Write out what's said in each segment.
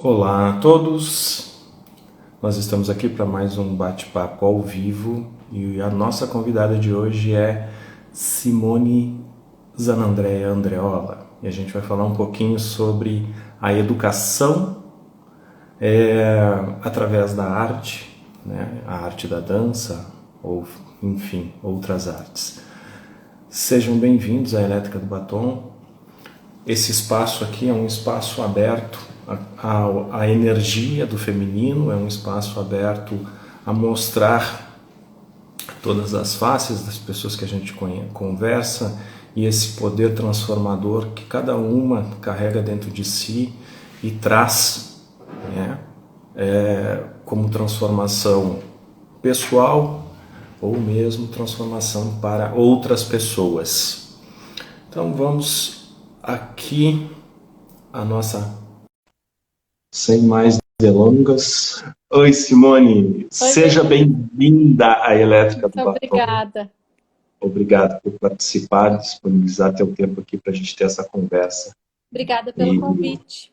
Olá a todos, nós estamos aqui para mais um bate-papo ao vivo e a nossa convidada de hoje é Simone Zanandrea Andreola e a gente vai falar um pouquinho sobre a educação através da arte, né? A arte da dança ou, enfim, outras artes. Sejam bem-vindos à Elétrica do Batom. Esse espaço aqui é um espaço aberto à energia do feminino, é um espaço aberto a mostrar todas as faces das pessoas que a gente conversa e esse poder transformador que cada uma carrega dentro de si e traz, né, como transformação pessoal ou mesmo transformação para outras pessoas. Então vamos aqui a nossa, sem mais delongas. Oi, Simone, Oi, seja Guri. bem-vinda à Elétrica do Muito Batom. obrigada. Obrigado por participar, disponibilizar teu tempo aqui para a gente ter essa conversa. Obrigada pelo E convite.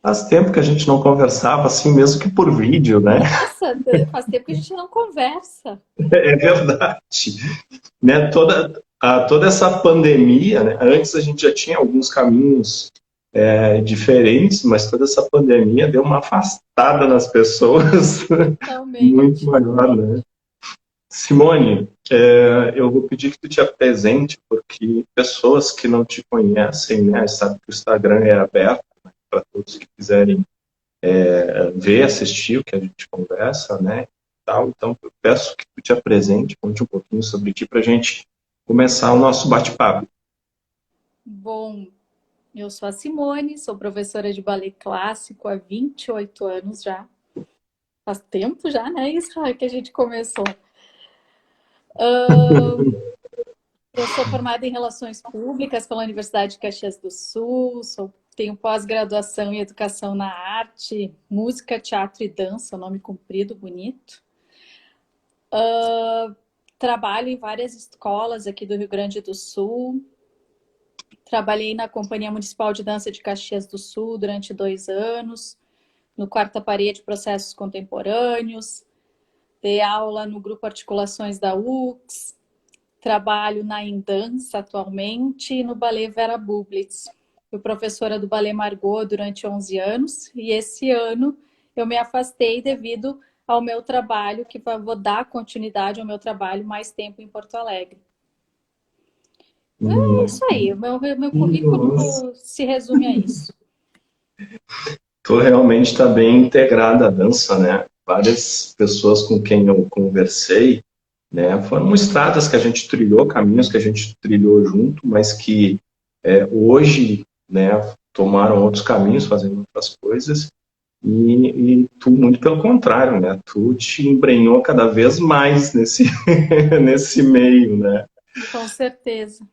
faz tempo que a gente não conversava assim, mesmo que por vídeo, né? Nossa, faz tempo que a gente não conversa. É verdade. Né? Toda essa pandemia, né? Antes a gente já tinha alguns caminhos diferentes, mas toda essa pandemia deu uma afastada nas pessoas muito Totalmente. maior, né? Simone, eu vou pedir que tu te apresente, porque pessoas que não te conhecem, né, sabe que o Instagram é aberto, né, para todos que quiserem ver, assistir o que a gente conversa, né, tal. Então, eu peço que tu te apresente, conte um pouquinho sobre ti, para a gente começar o nosso bate-papo. Bom, eu sou a Simone, sou professora de ballet clássico há 28 anos já. Faz tempo já, né, Israel, que a gente começou. Eu sou formada em Relações Públicas pela Universidade de Caxias do Sul, tenho pós-graduação em Educação na Arte, Música, Teatro e Dança, nome comprido, bonito. Trabalho em várias escolas aqui do Rio Grande do Sul. Trabalhei na Companhia Municipal de Dança de Caxias do Sul durante 2 anos, no Quarta Parede Processos Contemporâneos. Dei aula no Grupo Articulações da UX. Trabalho na Indança atualmente e no Ballet Vera Bublitz. Fui professora do Ballet Margot durante 11 anos e esse ano eu me afastei devido ao meu trabalho, que vou dar continuidade ao meu trabalho mais tempo em Porto Alegre. É Hum, isso aí, o meu currículo Nossa, se resume a isso. tu realmente está bem integrada à dança, né? Várias pessoas com quem eu conversei, né, foram estradas que a gente trilhou, caminhos que a gente trilhou junto, mas que hoje, né, tomaram outros caminhos, fazendo outras coisas, e tu, muito pelo contrário, né, tu te embrenhou cada vez mais nesse, nesse meio, né, Com certeza.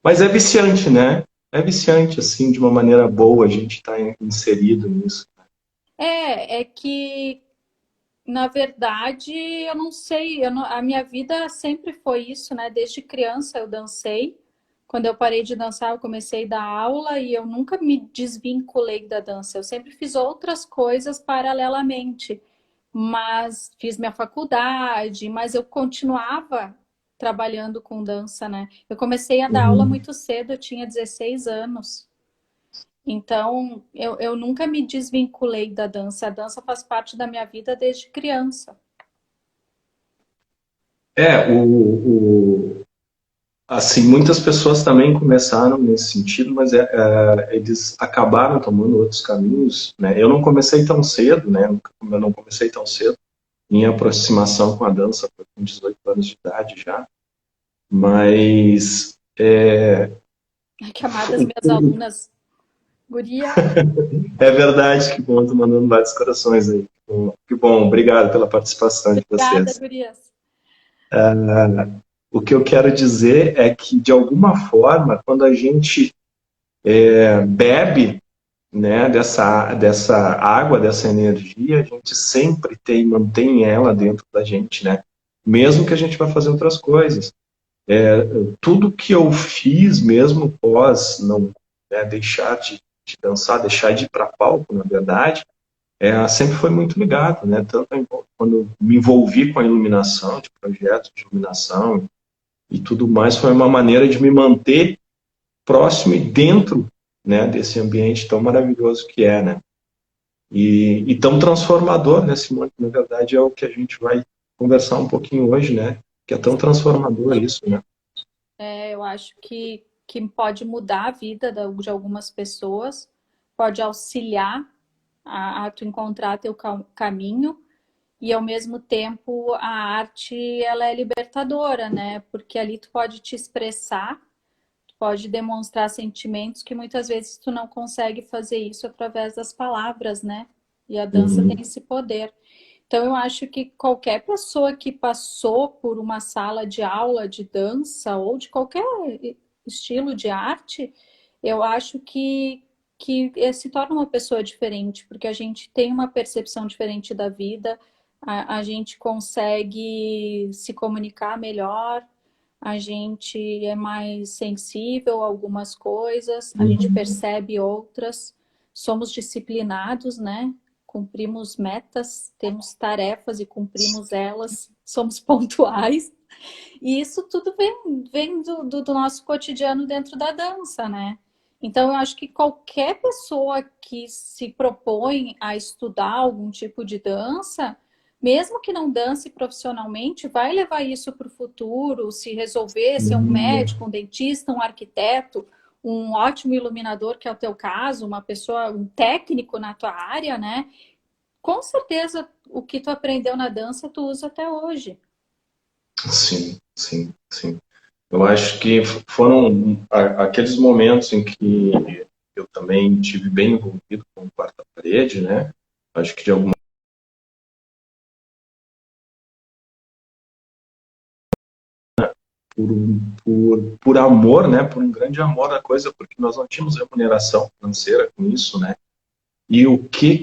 mas é viciante, né, é viciante, assim, de uma maneira boa a gente estar inserido nisso. É que, na verdade, eu não sei, a minha vida sempre foi isso, né? Desde criança eu dancei. Quando eu parei de dançar, eu comecei a dar aula e eu nunca me desvinculei da dança. Eu sempre fiz outras coisas paralelamente, mas fiz minha faculdade, mas eu continuava trabalhando com dança, né? Eu comecei a dar aula Uhum. muito cedo, eu tinha 16 anos. Então, eu nunca me desvinculei da dança. A dança faz parte da minha vida desde criança. É, assim, muitas pessoas também começaram nesse sentido, mas eles acabaram tomando outros caminhos, né? Eu não comecei tão cedo, né? Eu não comecei tão cedo. Minha aproximação com a dança foi com 18 anos de idade já, mas Ai, que amadas minhas alunas. Guria, é verdade que bom, tô mandando vários corações aí. Que bom, obrigado pela participação de obrigada, vocês. gurias. O que eu quero dizer é que, de alguma forma, quando a gente bebe, né, dessa água, dessa energia, a gente sempre mantém ela dentro da gente, né? Mesmo que a gente vá fazer outras coisas. Tudo que eu fiz, mesmo pós não, né, deixar de dançar, deixar de ir para palco, na verdade, sempre foi muito ligado, né? Tanto quando eu me envolvi com a iluminação, de projetos de iluminação e tudo mais, foi uma maneira de me manter próximo e dentro, né, desse ambiente tão maravilhoso que é, né? E tão transformador, né, Simone? Na verdade, é o que a gente vai conversar um pouquinho hoje, né? Que é tão transformador isso, né? Eu acho que pode mudar a vida de algumas pessoas, pode auxiliar a tu encontrar teu caminho, e ao mesmo tempo a arte ela é libertadora, né? Porque ali tu pode te expressar, tu pode demonstrar sentimentos que muitas vezes tu não consegue fazer isso através das palavras, né? E a dança tem Uhum. esse poder. Então, eu acho que qualquer pessoa que passou por uma sala de aula de dança ou de qualquer estilo de arte, eu acho que se torna uma pessoa diferente, porque a gente tem uma percepção diferente da vida, a gente consegue se comunicar melhor, a gente é mais sensível a algumas coisas, a gente Uhum. percebe outras, somos disciplinados, né? Cumprimos metas, temos tarefas e cumprimos elas, somos pontuais. E isso tudo vem do nosso cotidiano dentro da dança, né? Então, eu acho que qualquer pessoa que se propõe a estudar algum tipo de dança, mesmo que não dance profissionalmente, vai levar isso para o futuro, se resolver ser um médico, um dentista, um arquiteto, um ótimo iluminador, que é o teu caso, uma pessoa, um técnico na tua área, né? Com certeza o que tu aprendeu na dança tu usa até hoje. Sim, sim, sim. Eu acho que foram aqueles momentos em que eu também tive bem envolvido com o quarta parede, né? Acho que de alguma por amor, né? Por um grande amor da coisa, porque nós não tínhamos remuneração financeira com isso, né? E o que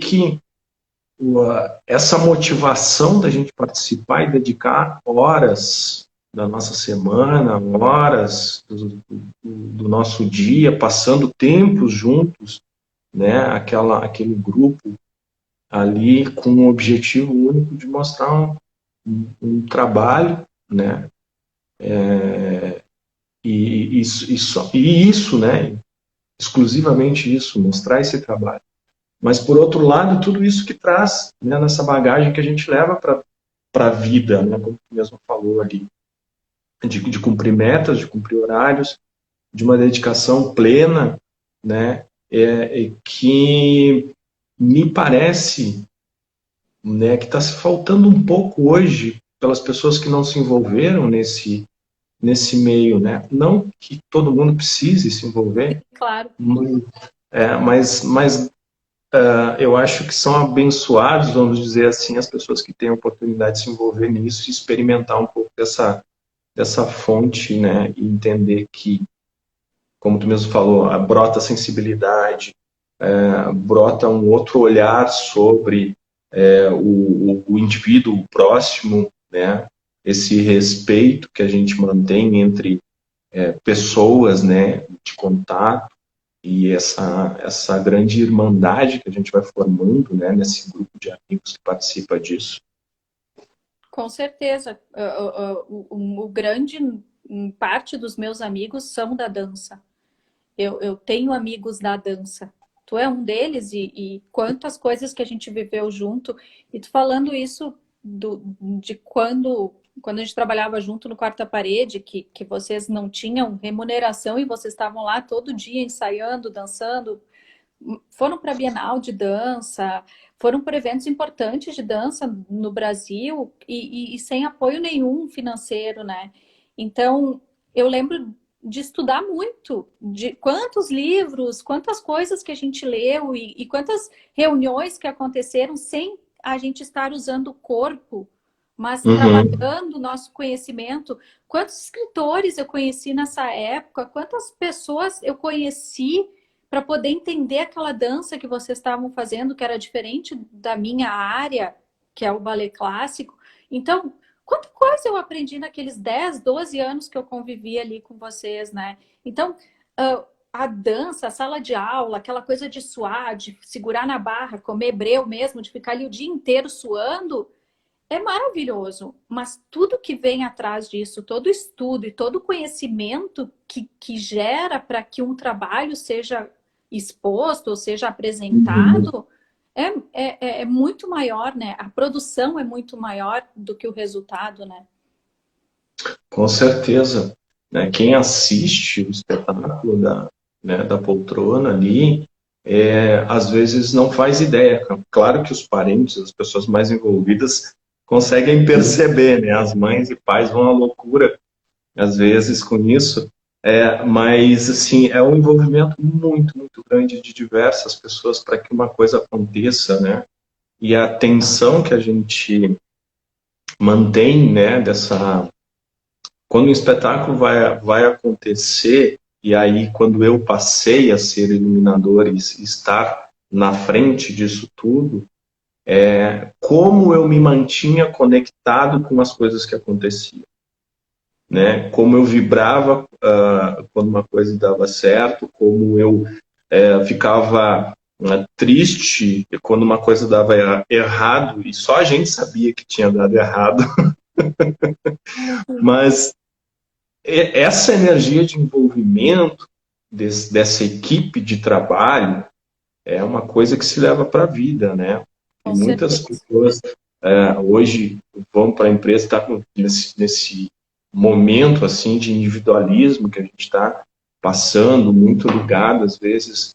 essa motivação da gente participar e dedicar horas da nossa semana, horas do nosso dia, passando tempos juntos, né? Aquele grupo ali com o objetivo único de mostrar um trabalho, né? E isso, né? Exclusivamente isso, mostrar esse trabalho. Mas, por outro lado, tudo isso que traz, né, nessa bagagem que a gente leva para a vida, né, como tu mesmo falou ali, de cumprir metas, de cumprir horários, de uma dedicação plena, né, que me parece, né, que está se faltando um pouco hoje pelas pessoas que não se envolveram nesse meio, né? Não que todo mundo precise se envolver, Claro. mas eu acho que são abençoados, vamos dizer assim, as pessoas que têm a oportunidade de se envolver nisso e experimentar um pouco dessa fonte, né? E entender que, como tu mesmo falou, brota sensibilidade, brota um outro olhar sobre o indivíduo o próximo, né? Esse respeito que a gente mantém entre pessoas, né? De contato e essa grande irmandade que a gente vai formando, né, nesse grupo de amigos que participa disso. Com certeza. O grande parte dos meus amigos são da dança. Eu tenho amigos da dança. Tu é um deles e quantas coisas que a gente viveu junto. E tu falando isso de quando a gente trabalhava junto no Quarta Parede, que vocês não tinham remuneração e vocês estavam lá todo dia ensaiando, dançando, foram para a Bienal de dança, foram para eventos importantes de dança no Brasil e sem apoio nenhum financeiro, né? Então, eu lembro de estudar muito, de quantos livros, quantas coisas que a gente leu e quantas reuniões que aconteceram sem a gente estar usando o corpo, mas Uhum. trabalhando o nosso conhecimento. Quantos escritores eu conheci nessa época, quantas pessoas eu conheci para poder entender aquela dança que vocês estavam fazendo, que era diferente da minha área, que é o balé clássico. Então, quanta coisa eu aprendi naqueles 10, 12 anos que eu convivi ali com vocês, né? Então, a dança, a sala de aula, aquela coisa de suar, de segurar na barra, comer breu mesmo, de ficar ali o dia inteiro suando, é maravilhoso. Mas tudo que vem atrás disso, todo estudo e todo conhecimento que gera para que um trabalho seja exposto ou seja Uhum. apresentado, é muito maior, né? A produção é muito maior do que o resultado, né? Com certeza, né? Quem assiste o espetáculo da poltrona ali, às vezes não faz ideia. Claro que os parentes, as pessoas mais envolvidas, conseguem perceber, né? As mães e pais vão à loucura, às vezes, com isso. Mas, assim, é um envolvimento muito, muito grande de diversas pessoas para que uma coisa aconteça, né? E a tensão que a gente mantém, né, quando o espetáculo vai acontecer, e aí quando eu passei a ser iluminador e estar na frente disso tudo, como eu me mantinha conectado com as coisas que aconteciam, né? Como eu vibrava quando uma coisa dava certo, como eu ficava triste quando uma coisa dava errado, e só a gente sabia que tinha dado errado, Uhum. mas essa energia de envolvimento dessa equipe de trabalho é uma coisa que se leva para a vida, né? E Com muitas certeza. pessoas hoje vão para a empresa, está nesse momento assim de individualismo que a gente está passando, muito ligado às vezes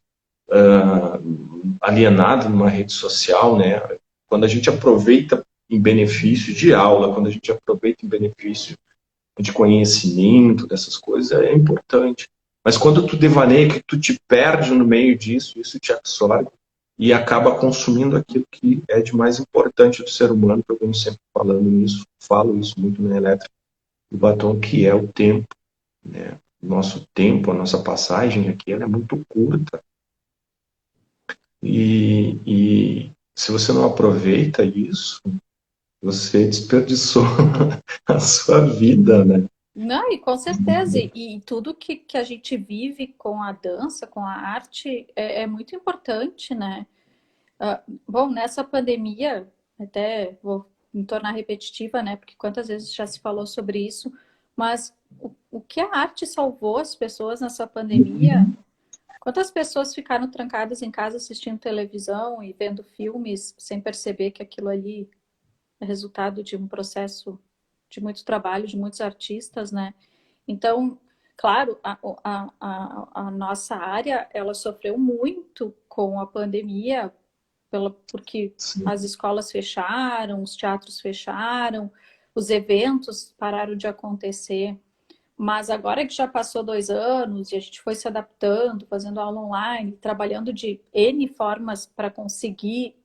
alienado numa rede social, né? Quando a gente aproveita em benefício de aula, quando a gente aproveita em benefício de conhecimento, dessas coisas, é importante. Mas quando tu devaneia, que tu te perde no meio disso, isso te absorve e acaba consumindo aquilo que é de mais importante do ser humano, que eu venho sempre falando nisso, falo isso muito na elétrica do batom, que é o tempo, né? Nosso tempo, a nossa passagem aqui, ela é muito curta. E se você não aproveita isso, você desperdiçou a sua vida, né? Não, e com certeza, e tudo que a gente vive com a dança, com a arte, é muito importante, né? Bom, nessa pandemia, até vou me tornar repetitiva, né? Porque quantas vezes já se falou sobre isso, mas o que a arte salvou as pessoas nessa pandemia? Quantas pessoas ficaram trancadas em casa assistindo televisão e vendo filmes sem perceber que aquilo ali é resultado de um processo de muito trabalho de muitos artistas, né? Então, claro, a nossa área ela sofreu muito com a pandemia, porque Sim. as escolas fecharam, os teatros fecharam, os eventos pararam de acontecer. Mas agora que já passou 2 anos e a gente foi se adaptando, fazendo aula online, trabalhando de N formas para conseguir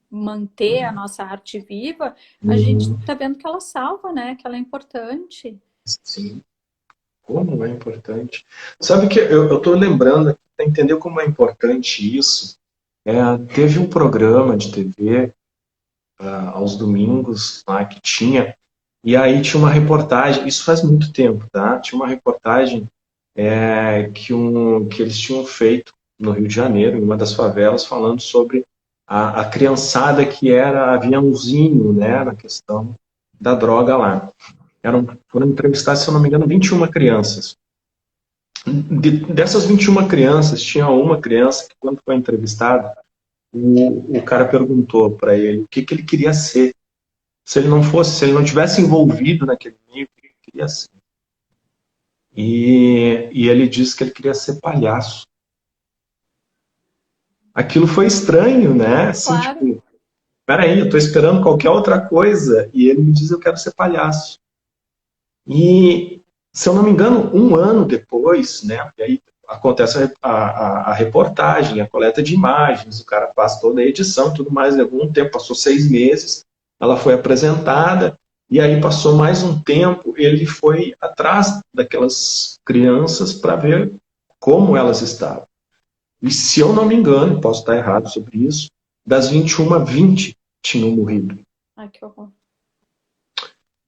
manter a nossa arte viva, a gente Uhum. está vendo que ela salva, né? Que ela é importante. Sim. Como é importante. Sabe que eu estou lembrando, para entender como é importante isso, teve um programa de TV aos domingos lá que tinha, e aí tinha uma reportagem, isso faz muito tempo, tá? Tinha uma reportagem que eles tinham feito no Rio de Janeiro, em uma das favelas, falando sobre a criançada que era aviãozinho, né, na questão da droga lá. Foram entrevistadas, se eu não me engano, 21 crianças. Dessas 21 crianças, tinha uma criança que, quando foi entrevistado, o cara perguntou para ele o que ele queria ser. Se ele não tivesse envolvido naquele meio, o que ele queria ser. E ele disse que ele queria ser palhaço. Aquilo foi estranho, né? Assim, Claro, tipo, peraí, eu tô esperando qualquer outra coisa, e ele me diz eu quero ser palhaço. E, se eu não me engano, um ano depois, né, e aí acontece a reportagem, a coleta de imagens, o cara faz toda a edição, tudo mais, levou um tempo, passou 6 meses, ela foi apresentada, e aí passou mais um tempo, ele foi atrás daquelas crianças para ver como elas estavam. E se eu não me engano, posso estar errado sobre isso, das 21, 20 tinham morrido. ai que horror.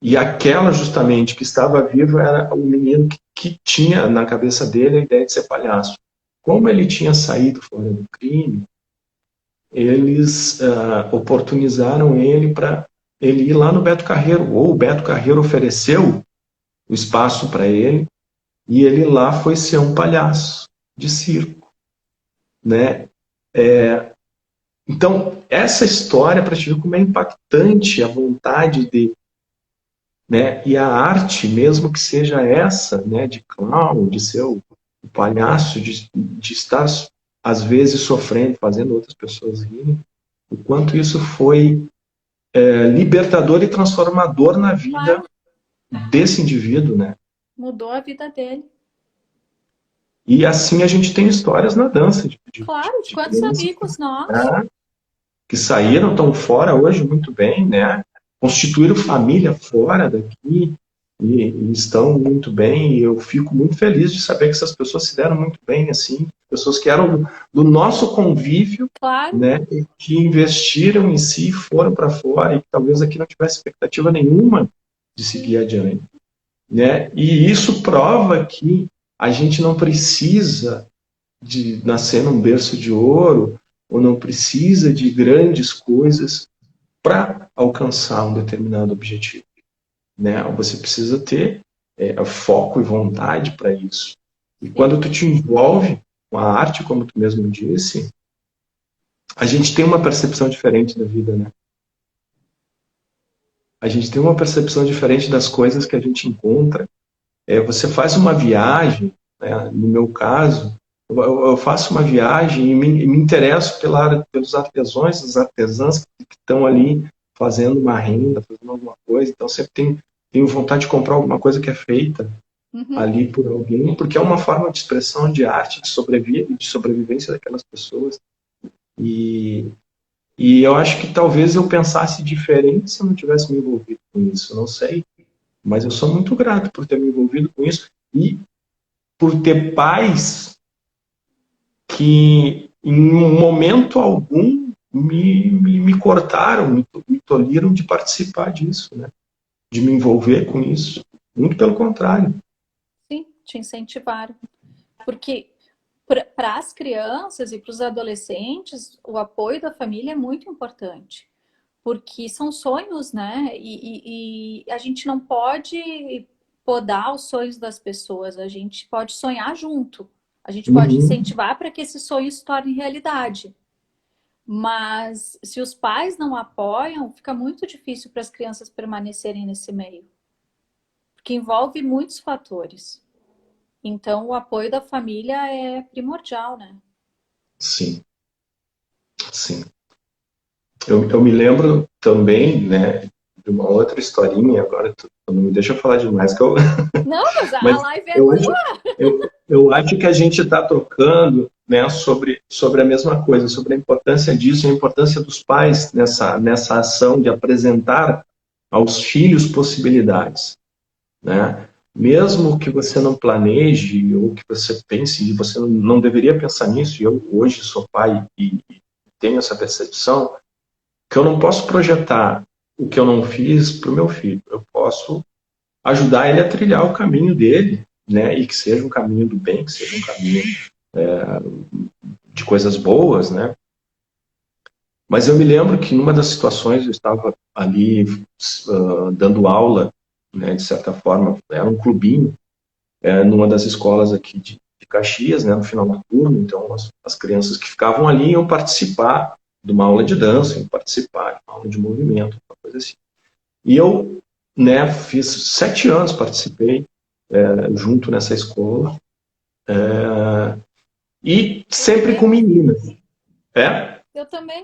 E aquela, justamente, que estava viva era o menino que tinha na cabeça dele a ideia de ser palhaço. como ele tinha saído fora do crime, eles oportunizaram ele para ele ir lá no Beto Carreiro, ou o Beto Carreiro ofereceu o espaço para ele, e ele lá foi ser um palhaço de circo, né? Então, essa história, para te ver como é impactante a vontade de, né? E a arte, mesmo que seja essa, né? De clown, de ser o palhaço, de estar, às vezes, sofrendo, fazendo outras pessoas rirem, o quanto isso foi libertador e transformador na vida desse indivíduo, né? Mudou a vida dele. E assim a gente tem histórias na dança. Claro, de quantos amigos nós? Que saíram, estão fora hoje muito bem, né? Constituíram família fora daqui e estão muito bem. E eu fico muito feliz de saber que essas pessoas se deram muito bem, assim, pessoas que eram do nosso convívio, claro, né? E que investiram em si, foram para fora e que talvez aqui não tivesse expectativa nenhuma de seguir adiante, né? E isso prova que a gente não precisa de nascer num berço de ouro ou não precisa de grandes coisas para alcançar um determinado objetivo, né? Você precisa ter foco e vontade para isso. E quando tu te envolve com a arte, como tu mesmo disse, a gente tem uma percepção diferente da vida, né? A gente tem uma percepção diferente das coisas que a gente encontra. Você faz uma viagem, né? No meu caso, eu faço uma viagem e me interesso pelos artesãos, as artesãs que estão ali fazendo uma renda, fazendo alguma coisa. Então, sempre tenho vontade de comprar alguma coisa que é feita ali por alguém, porque é uma forma de expressão de arte, de sobrevivência daquelas pessoas. E eu acho que talvez eu pensasse diferente se eu não tivesse me envolvido com isso, não sei. Mas eu sou muito grato por ter me envolvido com isso e por ter pais que em momento algum me cortaram, me tolhiram de participar disso, né? De me envolver com isso. Muito pelo contrário. Sim, te incentivaram. Porque para as crianças e para os adolescentes, o apoio da família é muito importante. Porque são sonhos, né? E a gente não pode podar os sonhos das pessoas, a gente pode sonhar junto. A gente pode incentivar para que esses sonhos se tornem realidade. Mas se os pais não apoiam, fica muito difícil para as crianças permanecerem nesse meio. Porque envolve muitos fatores. Então, o apoio da família é primordial, né? Sim. Sim. Eu me lembro também, né, de uma outra historinha, agora tu não me deixa falar demais, que eu... Não, mas a Mas live é tua! eu acho que a gente está trocando, né, sobre a mesma coisa, sobre a importância disso, a importância dos pais nessa ação de apresentar aos filhos possibilidades, né? Mesmo que você não planeje ou que você pense, e você não deveria pensar nisso, e eu hoje sou pai e tenho essa percepção, que eu não posso projetar o que eu não fiz para o meu filho. Eu posso ajudar ele a trilhar o caminho dele, né? E que seja um caminho do bem, que seja um caminho de coisas boas, né? Mas eu me lembro que numa das situações eu estava ali dando aula, né? De certa forma, era um clubinho, numa das escolas aqui de Caxias, né? No final do turno, então as crianças que ficavam ali iam participar de uma aula de dança, iam participar de uma aula de movimento, uma coisa assim. E eu, né, fiz 7 anos, participei junto nessa escola, e sempre com meninas. Eu também.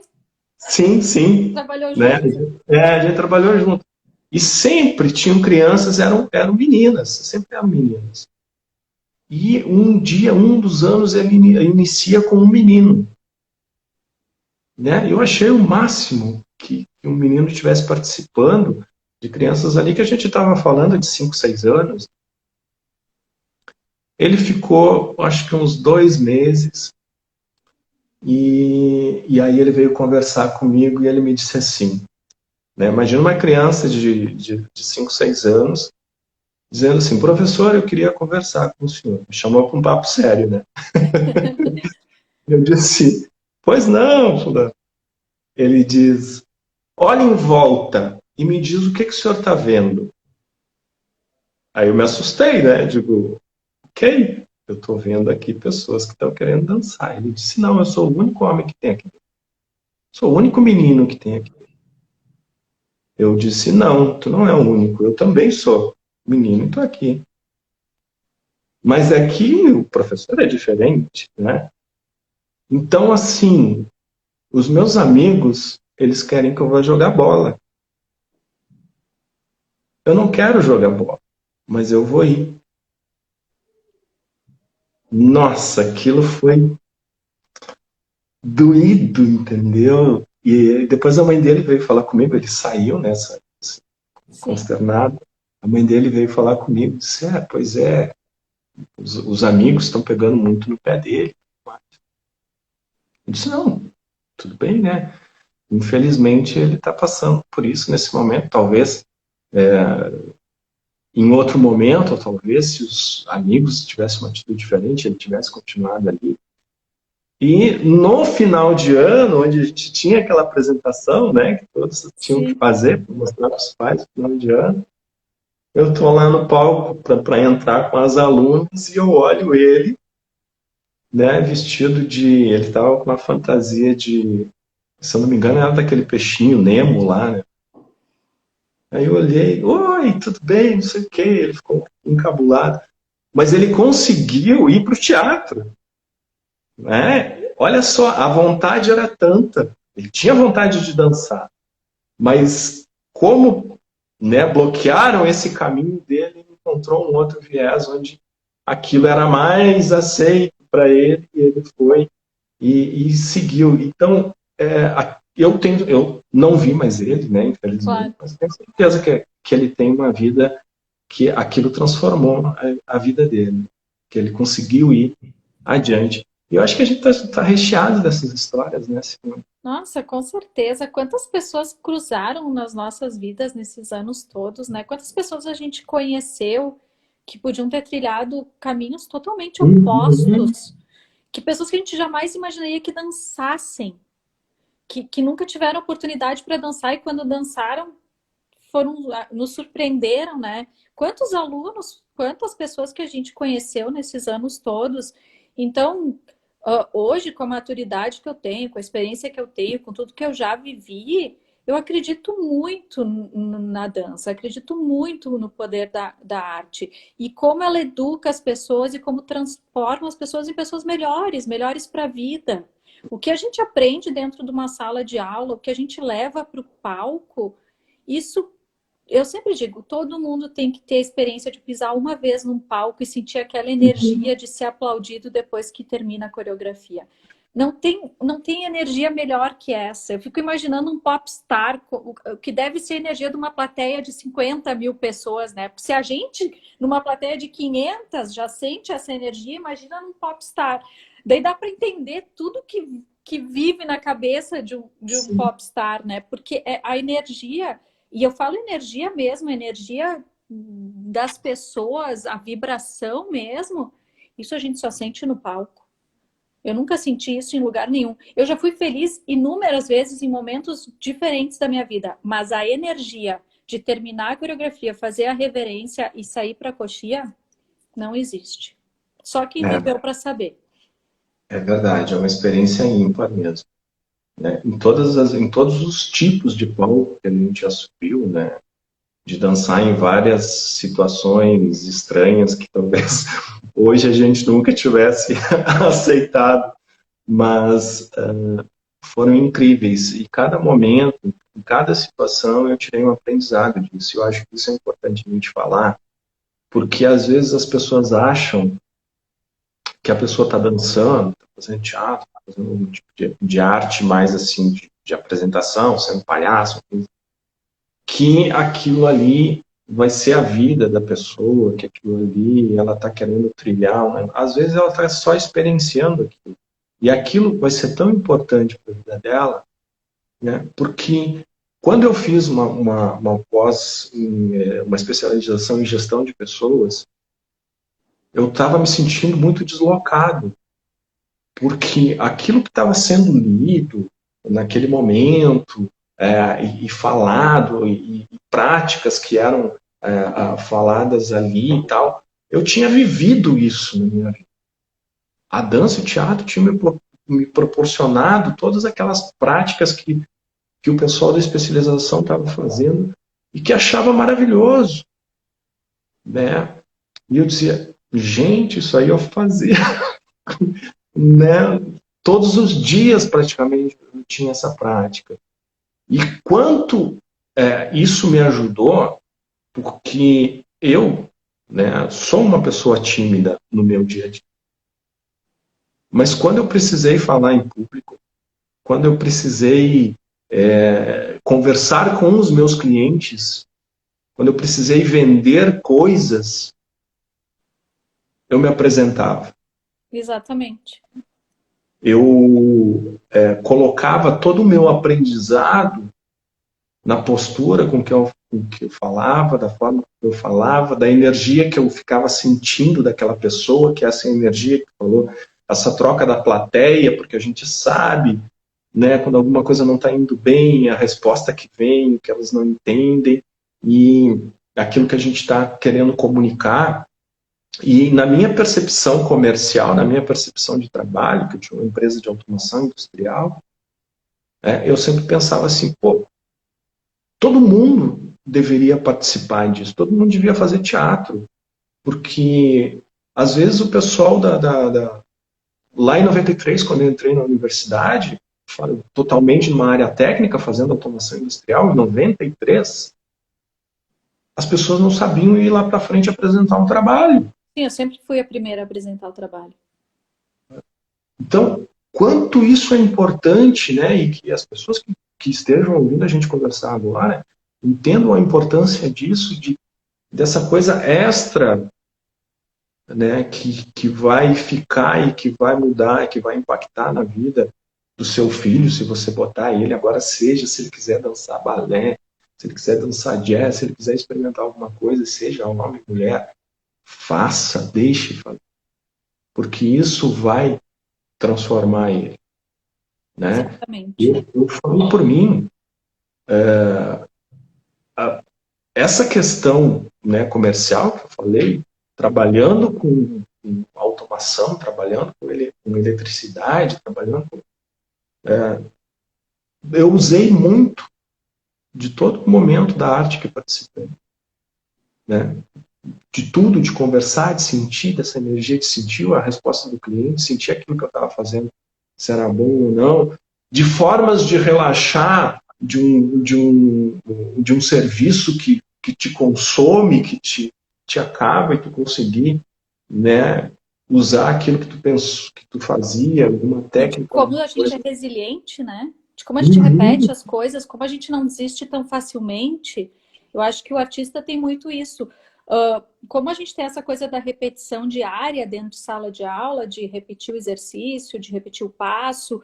Sim, sim. Trabalhou junto. Né? A gente trabalhou junto. E sempre tinham crianças, eram meninas, sempre eram meninas. E um dia, um dos anos, ele inicia com um menino. Né? Eu achei o máximo que um menino estivesse participando de crianças ali, que a gente estava falando de 5, 6 anos. Ele ficou, acho que uns 2 meses, e aí ele veio conversar comigo e ele me disse assim, né? Imagina uma criança de 5, 6 anos, dizendo assim, professor, eu queria conversar com o senhor. Me chamou para um papo sério, né? Eu disse, pois não, fulano. Ele diz, olha em volta e me diz o que o senhor está vendo. Aí eu me assustei, né? Digo, ok, eu estou vendo aqui pessoas que estão querendo dançar. Ele disse, não, eu sou o único homem que tem aqui. Sou o único menino que tem aqui. Eu disse, não, tu não é o único, eu também sou menino e estou aqui. Mas aqui o professor é diferente, né? Então, assim, os meus amigos, eles querem que eu vá jogar bola. Eu não quero jogar bola, mas eu vou ir. Nossa, aquilo foi doído, entendeu? E depois a mãe dele veio falar comigo, ele saiu nessa, Sim, consternado. A mãe dele veio falar comigo, disse, pois é, os amigos estão pegando muito no pé dele. Eu disse, não, tudo bem, né? Infelizmente ele está passando por isso nesse momento, talvez em outro momento, ou talvez se os amigos tivessem uma atitude diferente, ele tivesse continuado ali. E no final de ano, onde a gente tinha aquela apresentação, né, que todos tinham que sim. fazer para mostrar para os pais no final de ano, eu estou lá no palco para entrar com as alunas e eu olho ele, né, vestido de. Ele estava com uma fantasia de. Se eu não me engano, era daquele peixinho Nemo lá, né? Aí eu olhei, oi, tudo bem, não sei o quê. Ele ficou encabulado. Mas ele conseguiu ir para o teatro, né? Olha só, a vontade era tanta. Ele tinha vontade de dançar, mas como, né, bloquearam esse caminho dele, ele encontrou um outro viés onde aquilo era mais aceito para ele e ele foi e seguiu. Então, eu não vi mais ele, né, infelizmente, Claro. mas tenho certeza que ele tem uma vida que aquilo transformou a vida dele, que ele conseguiu ir adiante. E eu acho que a gente está recheado dessas histórias, né? Assim, Nossa, com certeza. Quantas pessoas cruzaram nas nossas vidas nesses anos todos, né? Quantas pessoas a gente conheceu que podiam ter trilhado caminhos totalmente uhum. opostos, que pessoas que a gente jamais imaginaria que dançassem, que nunca tiveram oportunidade para dançar e quando dançaram nos surpreenderam, né? Quantos alunos, quantas pessoas que a gente conheceu nesses anos todos. Então, hoje, com a maturidade que eu tenho, com a experiência que eu tenho, com tudo que eu já vivi, eu acredito muito na dança, acredito muito no poder da arte e como ela educa as pessoas e como transforma as pessoas em pessoas melhores, melhores para a vida. O que a gente aprende dentro de uma sala de aula, o que a gente leva para o palco, isso eu sempre digo, todo mundo tem que ter a experiência de pisar uma vez num palco e sentir aquela energia de ser aplaudido depois que termina a coreografia. Não tem energia melhor que essa. Eu fico imaginando um popstar, o que deve ser a energia de uma plateia de 50 mil pessoas, né? Se a gente, numa plateia de 500, já sente essa energia, imagina num popstar. Daí dá para entender tudo que vive na cabeça de um popstar, né? Porque a energia e eu falo energia mesmo, energia das pessoas, a vibração mesmo, isso a gente só sente no palco. Eu nunca senti isso em lugar nenhum. Eu já fui feliz inúmeras vezes em momentos diferentes da minha vida, mas a energia de terminar a coreografia, fazer a reverência e sair para a coxia, não existe. Só quem É, viveu para saber. é verdade, é uma experiência ímpar mesmo. Né? Em todos os tipos de palco que a gente já subiu, né? De dançar em várias situações estranhas que talvez hoje a gente nunca tivesse aceitado, mas foram incríveis. E cada momento, em cada situação, eu tirei um aprendizado disso. Eu acho que isso é importante a gente falar, porque às vezes as pessoas acham que a pessoa está dançando, está fazendo teatro, está fazendo um tipo de arte mais assim, de apresentação, sendo palhaço, que aquilo ali vai ser a vida da pessoa, que aquilo ali ela está querendo trilhar. Né? Às vezes ela está só experienciando aquilo. E aquilo vai ser tão importante para a vida dela, né? Porque quando eu fiz uma pós, uma especialização em gestão de pessoas, eu estava me sentindo muito deslocado, porque aquilo que estava sendo lido naquele momento, e falado, e práticas que eram faladas ali e tal, eu tinha vivido isso na minha vida. A dança e o teatro tinham me proporcionado todas aquelas práticas que o pessoal da especialização estava fazendo e que achava maravilhoso, né? E eu dizia, gente, isso aí eu fazia, né? Todos os dias praticamente eu tinha essa prática. E quanto isso me ajudou, porque eu, né, sou uma pessoa tímida no meu dia a dia. Mas quando eu precisei falar em público, quando eu precisei conversar com os meus clientes, quando eu precisei vender coisas, eu me apresentava. Exatamente. Eu colocava todo o meu aprendizado na postura com que eu falava, da forma que eu falava, da energia que eu ficava sentindo daquela pessoa, que é essa energia que falou, essa troca da plateia, porque a gente sabe, né, quando alguma coisa não está indo bem, a resposta que vem, que elas não entendem, e aquilo que a gente está querendo comunicar. E na minha percepção comercial, na minha percepção de trabalho, que eu tinha uma empresa de automação industrial, eu sempre pensava assim, pô, todo mundo deveria participar disso, todo mundo devia fazer teatro, porque às vezes o pessoal lá em 93, quando eu entrei na universidade, totalmente numa área técnica, fazendo automação industrial, em 93, as pessoas não sabiam ir lá para frente apresentar um trabalho. Sim, eu sempre fui a primeira a apresentar o trabalho. Então, quanto isso é importante, né, e que as pessoas que estejam ouvindo a gente conversar agora entendam a importância disso, dessa coisa extra, né, que vai ficar e que vai mudar, e que vai impactar na vida do seu filho, se você botar ele agora, seja se ele quiser dançar balé, se ele quiser dançar jazz, se ele quiser experimentar alguma coisa, seja homem, mulher, faça, deixe fazer, porque isso vai transformar ele, né? Exatamente. Eu falo por mim, essa questão, né, comercial que eu falei, trabalhando com automação, trabalhando com eletricidade, trabalhando com, eu usei muito de todo momento da arte que participei, né? De tudo, de conversar, de sentir dessa energia, de sentir a resposta do cliente, sentir aquilo que eu estava fazendo, se era bom ou não, de formas de relaxar de um serviço que te consome, que te acaba e tu conseguir, né, usar aquilo que tu pensou, que tu fazia, alguma E de técnica, como alguma a gente é coisa. resiliente, né? De como a gente repete Uhum. as coisas, como a gente não desiste tão facilmente. Eu acho que o artista tem muito isso. Como a gente tem essa coisa da repetição diária dentro de sala de aula, de repetir o exercício, de repetir o passo,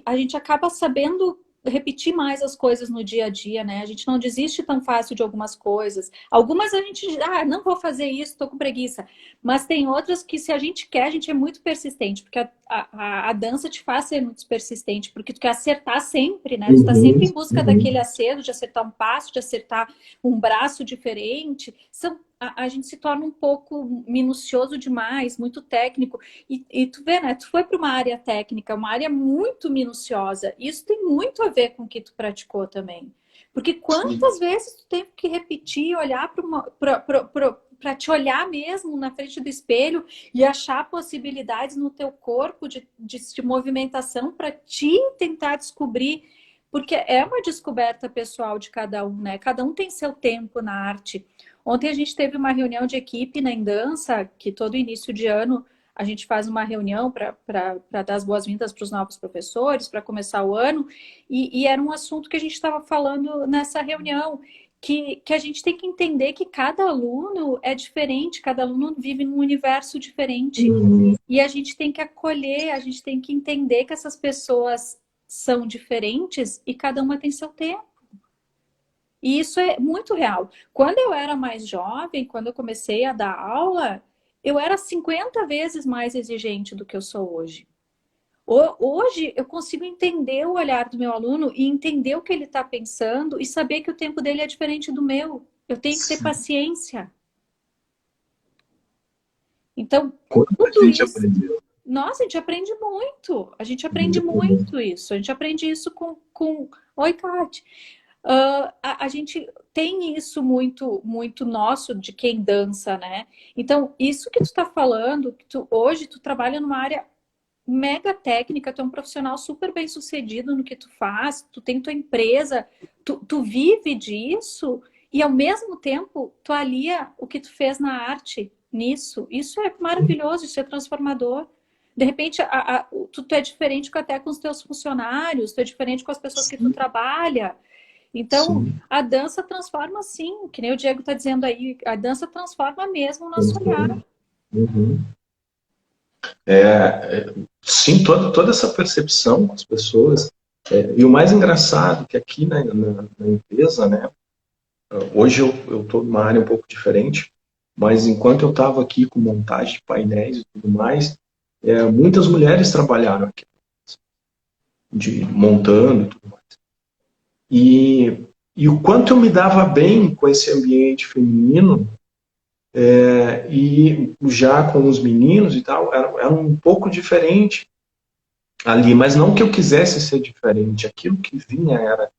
a gente acaba sabendo repetir mais as coisas no dia a dia, né? A gente não desiste tão fácil de algumas coisas. Algumas a gente, não vou fazer isso, tô com preguiça. Mas tem outras que, se a gente quer, a gente é muito persistente, porque a dança te faz ser muito persistente, porque tu quer acertar sempre, né? Tu está sempre Uhum. em busca daquele Uhum. acerto, de acertar um passo, de acertar um braço diferente. A gente se torna um pouco minucioso demais, muito técnico. E tu vê, né? Tu foi para uma área técnica, uma área muito minuciosa. Isso tem muito a ver com o que tu praticou também. Porque quantas vezes tu teve que repetir, olhar para te olhar mesmo na frente do espelho e achar possibilidades no teu corpo de movimentação para te tentar descobrir, porque é uma descoberta pessoal de cada um, né? Cada um tem seu tempo na arte. Ontem a gente teve uma reunião de equipe na Endança, que todo início de ano a gente faz uma reunião para dar as boas-vindas para os novos professores, para começar o ano, e era um assunto que a gente estava falando nessa reunião, que a gente tem que entender que cada aluno é diferente, cada aluno vive num universo diferente. Uhum. E a gente tem que acolher, a gente tem que entender que essas pessoas são diferentes e cada uma tem seu tempo. E isso é muito real. Quando eu era mais jovem, quando eu comecei a dar aula, eu era 50 vezes mais exigente do que eu sou hoje. Hoje eu consigo entender o olhar do meu aluno e entender o que ele está pensando e saber que o tempo dele é diferente do meu. Eu tenho que ter Sim. paciência. Então, Quanto a tudo gente isso. aprendeu. Nossa, a gente aprende muito. A gente aprende muito isso. A gente aprende isso com... Oi, Kate. A gente tem isso muito, muito nosso de quem dança, né? Então, isso que tu está falando, hoje tu trabalha numa área mega técnica, tu é um profissional super bem sucedido no que tu faz, tu tem tua empresa, tu vive disso e ao mesmo tempo tu alia o que tu fez na arte nisso. Isso é maravilhoso, isso é transformador. De repente, tu é diferente até com os teus funcionários, tu é diferente com as pessoas que tu trabalha. Então, Sim. a dança transforma sim, que nem o Diego está dizendo aí, a dança transforma mesmo o nosso olhar. Uhum. Sim, toda essa percepção com as pessoas. E o mais engraçado que aqui na empresa, né, hoje eu estou numa área um pouco diferente, mas enquanto eu estava aqui com montagem de painéis e tudo mais, muitas mulheres trabalharam aqui, montando e tudo mais. E o quanto eu me dava bem com esse ambiente feminino, e já com os meninos e tal, era um pouco diferente ali, mas não que eu quisesse ser diferente, aquilo que vinha era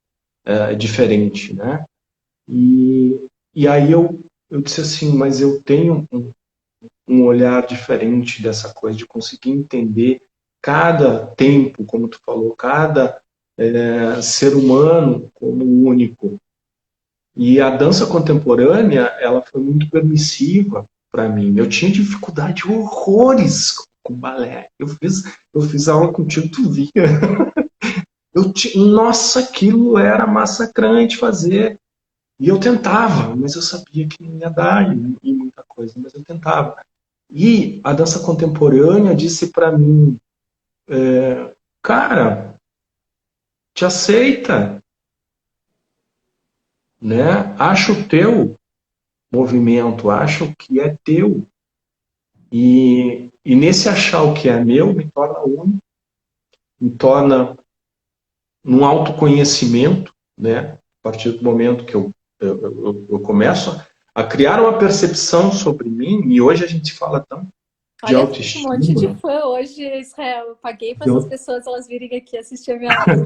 diferente, né? E aí eu disse assim, mas eu tenho um olhar diferente dessa coisa, de conseguir entender cada tempo, como tu falou, cada ser humano como único. E a dança contemporânea, ela foi muito permissiva para mim. Eu tinha dificuldade horrores com balé. Eu fiz aula contigo, tu via. Nossa, aquilo era massacrante fazer. E eu tentava, mas eu sabia que não ia dar e muita coisa, mas eu tentava. E a dança contemporânea disse para mim, cara, te aceita, né? Acha o teu movimento, acha o que é teu. E nesse achar o que é meu, me torna único, me torna num autoconhecimento, né? A partir do momento que eu começo a criar uma percepção sobre mim, e hoje a gente fala tanto de Olha, um monte de autoestima. fã hoje, Israel. Eu paguei para essas pessoas elas virem aqui assistir a minha live.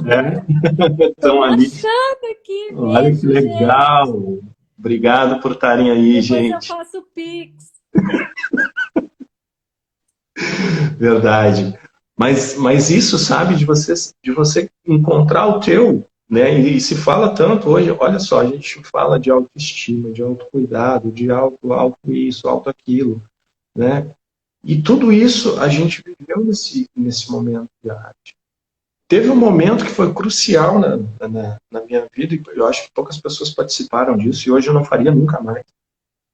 Tô Estão ali. marchando aqui. Olha que Beijo, gente. legal. Obrigado por estarem aí, Depois eu gente. faço o Pix. Verdade. Mas isso, sabe, de você encontrar o teu, né? E se fala tanto hoje, olha só, a gente fala de autoestima, de autocuidado, de auto isso, auto aquilo, né? E tudo isso a gente viveu nesse momento de arte. Teve um momento que foi crucial na minha vida, e eu acho que poucas pessoas participaram disso, e hoje eu não faria nunca mais.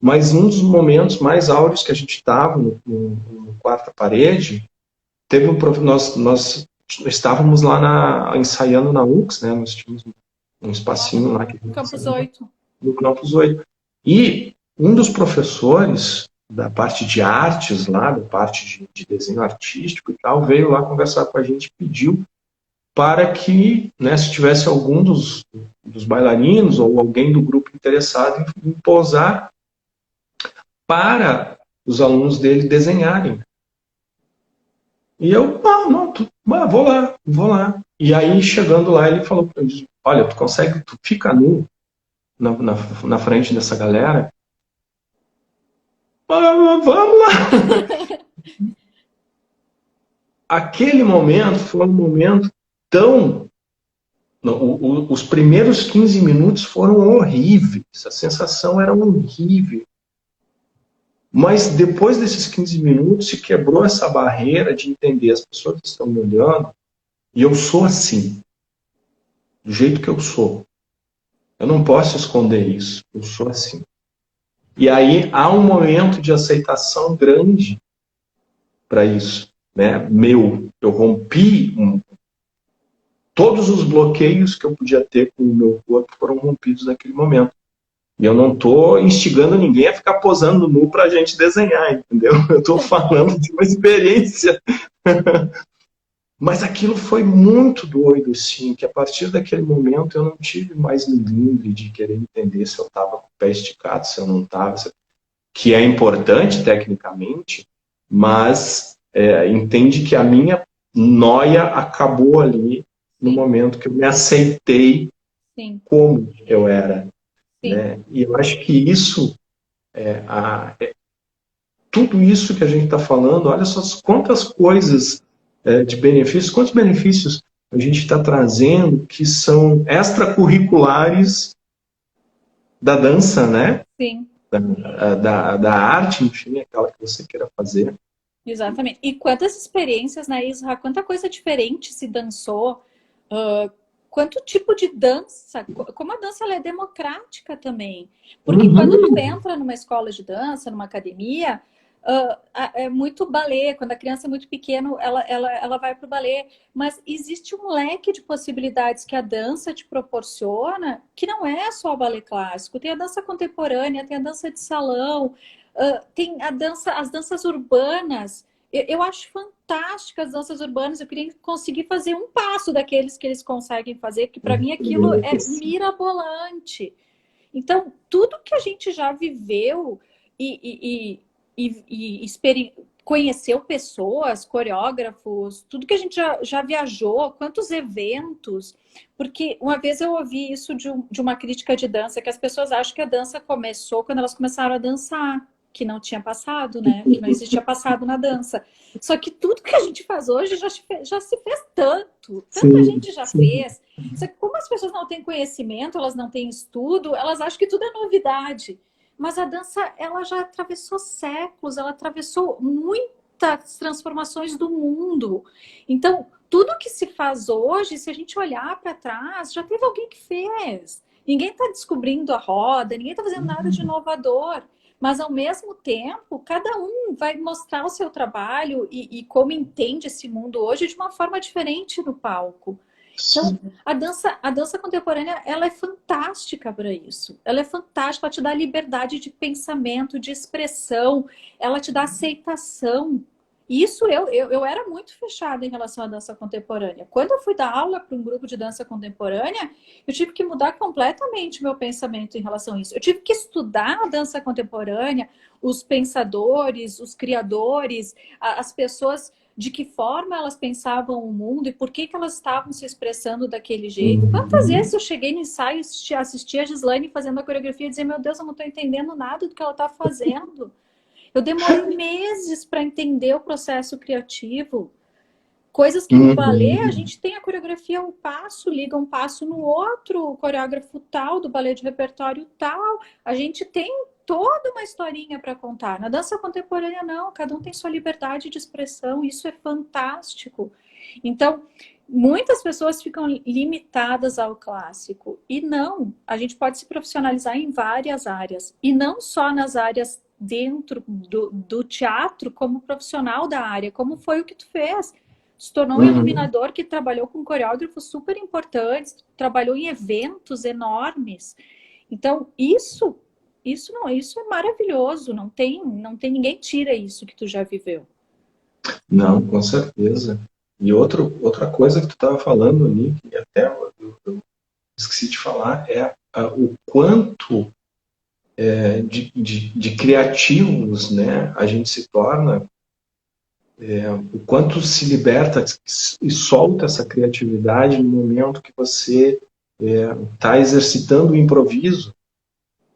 Mas um dos momentos mais áureos que a gente estava no quarta parede, teve nós estávamos lá ensaiando na UX, né? Nós tínhamos um espacinho lá que Campus 8. no Campus 8. E um dos professores da parte de artes lá, da parte de desenho artístico e tal, veio lá conversar com a gente e pediu para que, né, se tivesse algum dos bailarinos ou alguém do grupo interessado em posar para os alunos dele desenharem. E eu, não, vou lá. E aí, chegando lá, ele falou para mim, olha, tu fica nu na frente dessa galera? Vamos lá! Aquele momento foi um momento tão... Os primeiros 15 minutos foram horríveis, a sensação era horrível. Mas depois desses 15 minutos se quebrou essa barreira de entender as pessoas que estão me olhando, e eu sou assim, do jeito que eu sou. Eu não posso esconder isso, eu sou assim. E aí há um momento de aceitação grande para isso, né? Eu rompi todos os bloqueios que eu podia ter com o meu corpo foram rompidos naquele momento. E eu não estou instigando ninguém a ficar posando nu para a gente desenhar, entendeu? Eu estou falando de uma experiência Mas aquilo foi muito doido, sim, que a partir daquele momento eu não tive mais milindre de querer entender se eu estava com o pé esticado, se eu não estava, que é importante tecnicamente, mas entende que a minha noia acabou ali no Sim, momento que eu me aceitei sim, como eu era, sim, né? E eu acho que isso, tudo isso que a gente está falando, olha só quantas coisas de benefícios, quantos benefícios a gente está trazendo que são extracurriculares da dança, né? sim. Da arte, enfim, aquela que você queira fazer. Exatamente. E quantas experiências, né, Isra? Quanta coisa diferente se dançou. Quanto tipo de dança, como a dança ela é democrática também. Porque quando tu Uhum. entra numa escola de dança, numa academia, é muito balé. Quando a criança é muito pequena, ela vai para o balé. Mas existe um leque de possibilidades que a dança te proporciona, que não é só o balé clássico. Tem a dança contemporânea, tem a dança de salão, tem a dança, as danças urbanas. Eu acho fantásticas as danças urbanas. Eu queria conseguir fazer um passo daqueles que eles conseguem fazer, porque para mim aquilo é mirabolante. Então, tudo que a gente já viveu e conheceu pessoas, coreógrafos, tudo que a gente já viajou, quantos eventos. Porque uma vez eu ouvi isso de uma crítica de dança, que as pessoas acham que a dança começou quando elas começaram a dançar, que não tinha passado, né? Que não existia passado na dança. Só que tudo que a gente faz hoje já se fez tanto, tanta Sim, gente já sim. fez. Só que como as pessoas não têm conhecimento, elas não têm estudo, elas acham que tudo é novidade. Mas a dança, ela já atravessou séculos, ela atravessou muitas transformações do mundo. Então, tudo que se faz hoje, se a gente olhar para trás, já teve alguém que fez. Ninguém está descobrindo a roda, ninguém está fazendo nada de inovador. Mas, ao mesmo tempo, cada um vai mostrar o seu trabalho e como entende esse mundo hoje de uma forma diferente no palco. Então, Sim. a dança contemporânea, ela é fantástica para isso. Ela é fantástica, ela te dá liberdade de pensamento, de expressão, ela te dá aceitação. Isso eu era muito fechada em relação à dança contemporânea. Quando eu fui dar aula para um grupo de dança contemporânea, eu tive que mudar completamente meu pensamento em relação a isso. Eu tive que estudar a dança contemporânea, os pensadores, os criadores, as pessoas de que forma elas pensavam o mundo e por que elas estavam se expressando daquele jeito. Quantas vezes Uhum. eu cheguei no ensaio, assisti a Gislaine fazendo a coreografia e dizia, meu Deus, eu não estou entendendo nada do que ela está fazendo. Eu demorei meses para entender o processo criativo. Coisas que no balé a Uhum. gente tem a coreografia, um passo, liga um passo no outro, o coreógrafo tal, do balé de repertório tal. A gente tem toda uma historinha para contar. Na dança contemporânea, não, cada um tem sua liberdade de expressão, isso é fantástico. Então, muitas pessoas ficam limitadas ao clássico. E não, a gente pode se profissionalizar em várias áreas. E não só nas áreas dentro do teatro, como profissional da área, como foi o que tu fez se tornou um Uhum. iluminador que trabalhou com coreógrafos super importantes, trabalhou em eventos enormes. Então, isso é maravilhoso, não tem ninguém tira isso que tu já viveu. Não, com certeza. E outra coisa que tu estava falando ali, que até eu esqueci de falar, é o quanto de criativos, né, a gente se torna, o quanto se liberta e solta essa criatividade no momento que você está exercitando o improviso,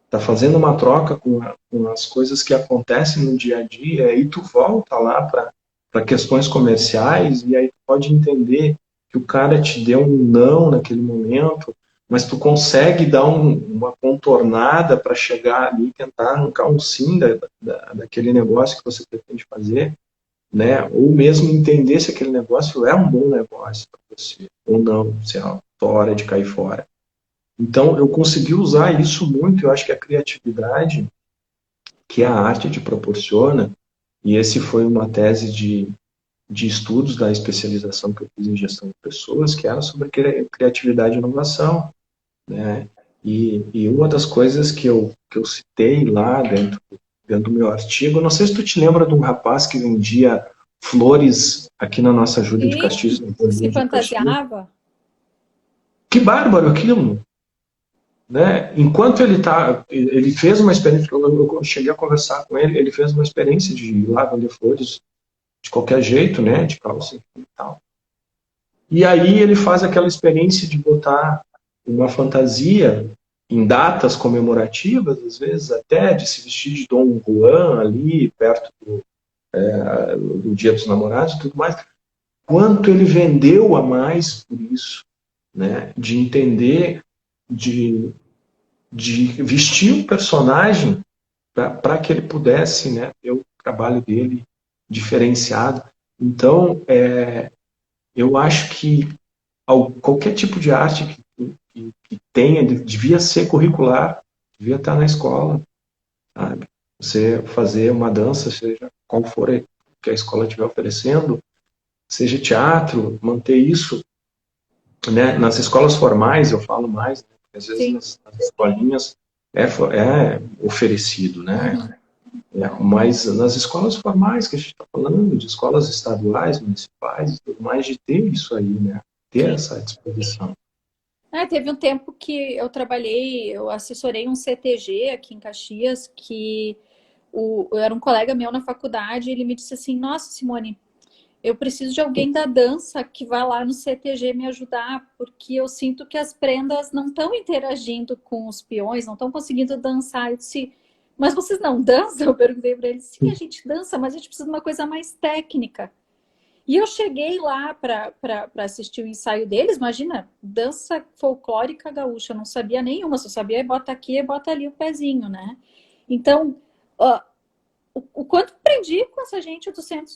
está fazendo uma troca com as coisas que acontecem no dia a dia, e tu volta lá para questões comerciais, e aí tu pode entender que o cara te deu um não naquele momento, mas tu consegue dar uma contornada para chegar ali e tentar arrancar um sim daquele negócio que você pretende fazer, né? Ou mesmo entender se aquele negócio é um bom negócio para você, ou não, se é a tua hora de cair fora. Então, eu consegui usar isso muito. Eu acho que a criatividade que a arte te proporciona, e esse foi uma tese de estudos da especialização que eu fiz em gestão de pessoas, que era sobre criatividade e inovação, né? E uma das coisas que eu citei lá dentro do meu artigo, não sei se tu te lembra de um rapaz que vendia flores aqui na nossa Júlia de Sim, Castilhos, no Jardim se de Caxias. fantasiava. Que bárbaro aquilo, né? Enquanto ele fez uma experiência, eu cheguei a conversar com ele, ele fez uma experiência de ir lá vender flores de qualquer jeito, né? De calça e tal. E aí ele faz aquela experiência de botar uma fantasia em datas comemorativas, às vezes até de se vestir de Dom Juan ali, perto do Dia dos Namorados e tudo mais. Quanto ele vendeu a mais por isso, né? De entender, de, de vestir um personagem para que ele pudesse, né, ter o trabalho dele diferenciado. Então, eu acho que qualquer tipo de arte que tenha devia ser curricular, devia estar na escola, sabe? Você fazer uma dança, seja qual for que a escola estiver oferecendo, seja teatro, manter isso, né? Nas escolas formais, eu falo mais, né? Às vezes Sim. nas escolinhas é oferecido, né? Mas nas escolas formais que a gente está falando, de escolas estaduais, municipais e tudo mais, de ter isso aí, né? Ter Sim. essa disposição. Teve um tempo que eu assessorei um CTG aqui em Caxias, que era um colega meu na faculdade, e ele me disse assim, nossa, Simone, eu preciso de alguém da dança que vá lá no CTG me ajudar, porque eu sinto que as prendas não estão interagindo com os peões, não estão conseguindo dançar. Eu disse, mas vocês não dançam? Eu perguntei para ele, sim, a gente dança, mas a gente precisa de uma coisa mais técnica. E eu cheguei lá para assistir o ensaio deles, imagina, dança folclórica gaúcha, eu não sabia nenhuma, só sabia bota aqui e bota ali o pezinho, né? Então, o quanto aprendi com essa gente do centro,